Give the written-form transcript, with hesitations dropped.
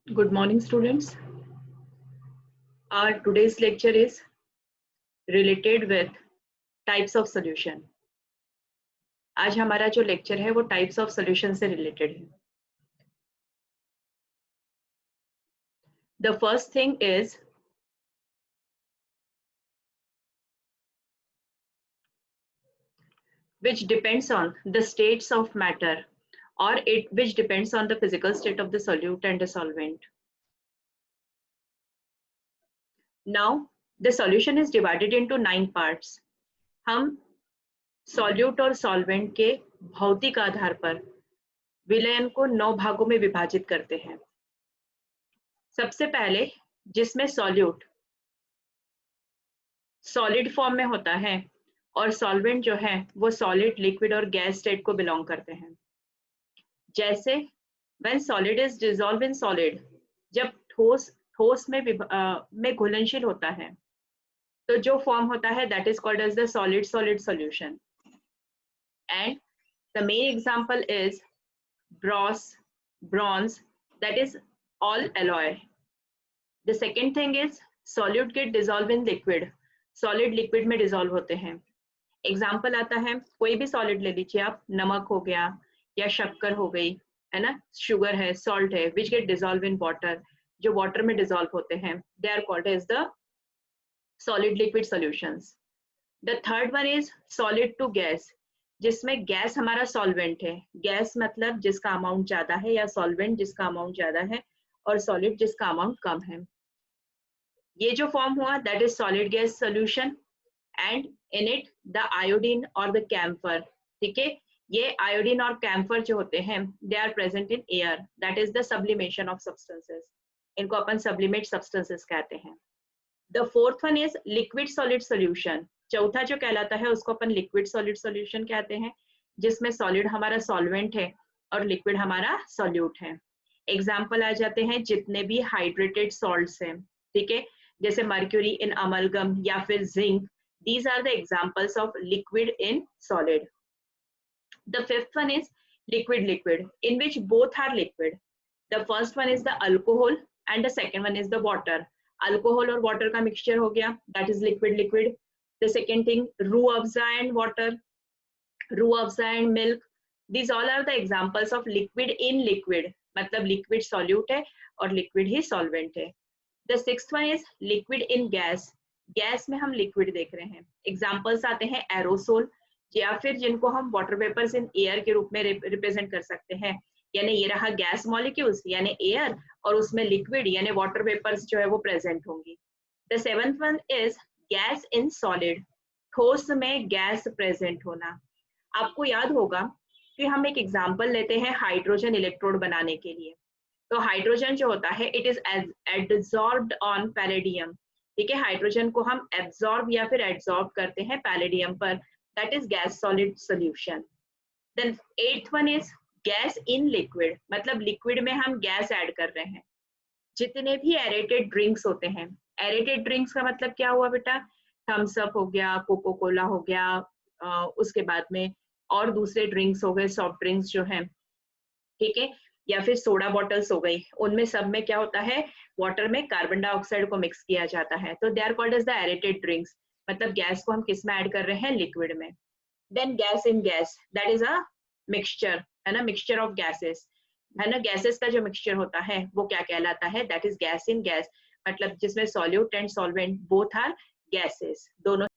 Good morning, students. Our today's lecture is related with types of solution. आज हमारा जो lecture है वो types of solution से related है. The first thing is which depends on the states of matter or which depends on the physical state of the solute and the solvent. Now the solution is divided into 9 parts. हम solute और solvent के भौतिक आधार पर विलयन को 9 भागों में विभाजित करते हैं. सबसे पहले जिसमें सॉल्यूट सॉलिड फॉर्म में होता है और सॉल्वेंट जो है वो सॉलिड, लिक्विड और गैस स्टेट को बिलोंग करते हैं. जैसे when solid is dissolve in solid, जब ठोस में घुलनशील होता है तो जो फॉर्म होता है that is called as the solid solution. And the main example is bronze, that is all alloy. The second thing is solute get dissolve in liquid. Solid liquid में dissolve होते हैं. एग्जाम्पल आता है कोई भी solid ले लीजिए आप, नमक हो गया या शक्कर हो गई, है ना, शुगर है, सॉल्ट है, which get dissolve in water, जो वाटर में डिसॉल्व होते हैं, they are called as the solid liquid solutions. The third one is solid to gas, जिसमें गैस हमारा सॉल्वेंट है. गैस मतलब जिसका अमाउंट ज्यादा है, या सॉल्वेंट जिसका अमाउंट ज्यादा है, और सॉलिड जिसका अमाउंट कम है. ये जो फॉर्म हुआ that is solid gas solution. And in it the iodine और द कैम्फर. ठीक है, ये आयोडीन और कैम्फर जो होते हैं they are present in air, that is the sublimation of substances. इनको अपन सब्लिमेट सब्सटेंसेस कहते हैं. The fourth one is liquid solid solution. चौथा जो कहलाता है उसको अपन लिक्विड सॉलिड सॉल्यूशन कहते हैं, जिसमें सॉलिड हमारा सॉल्वेंट है और लिक्विड हमारा सॉल्यूट है. एग्जाम्पल आ जाते हैं जितने भी हाइड्रेटेड सॉल्ट्स हैं, ठीक है, जैसे मर्क्यूरी इन अमलगम या फिर zinc. These are the examples of liquid in solid. The fifth one is liquid, in which both are liquid. The first one is the alcohol and the second one is the water. Alcohol और water का mixture हो गया, that is liquid. The second thing, Rooh Afza and water, Rooh Afza and milk. These all are the examples of liquid in liquid. मतलब liquid solute है और liquid ही solvent है. The sixth one is liquid in gas. Gas में हम liquid देख रहे हैं. Examples आते हैं एरोसोल, या फिर जिनको हम वाटर वेपर्स इन एयर के रूप में रिप्रेजेंट कर सकते हैं. यानी ये रहा गैस मॉलिक्यूल्स यानी एयर, और उसमें लिक्विड यानी वाटर वेपर्स जो है वो प्रेजेंट होंगी. The seventh one is gas in solid. ठोस में गैस प्रेजेंट होना. आपको याद होगा कि हम एक एग्जाम्पल लेते हैं हाइड्रोजन इलेक्ट्रोड बनाने के लिए. तो हाइड्रोजन जो होता है इट इज एडसॉर्ब्ड ऑन पैलेडियम. ठीक है, हाइड्रोजन को हम एब्जॉर्ब या फिर एडसॉर्ब करते हैं पैलेडियम पर, that is gas solid solution. Then eighth one is gas in liquid, मतलब लिक्विड में हम गैस ऐड कर रहे हैं. जितने भी एरेटेड ड्रिंक्स होते हैं, एरेटेड ड्रिंक्स का मतलब क्या हुआ बेटा, थम्स अप हो गया, कोको कोला हो गया, उसके बाद में और दूसरे ड्रिंक्स हो गए, सॉफ्ट ड्रिंक्स जो हैं, ठीक है, या फिर सोडा बॉटल्स हो गई. उनमें सब में क्या होता है, वाटर में कार्बन डाइऑक्साइड को मिक्स किया जाता है. तो they are called as the aerated drinks, मतलब गैस को हम किस में ऐड कर रहे हैं, लिक्विड में. Then gas in gas, that is a mixture, है ना, मिक्सचर ऑफ गैसेस, है ना. गैसेस का जो मिक्सचर होता है वो क्या कहलाता है, that is gas in gas, मतलब जिसमें solute and solvent both are gases, दोनों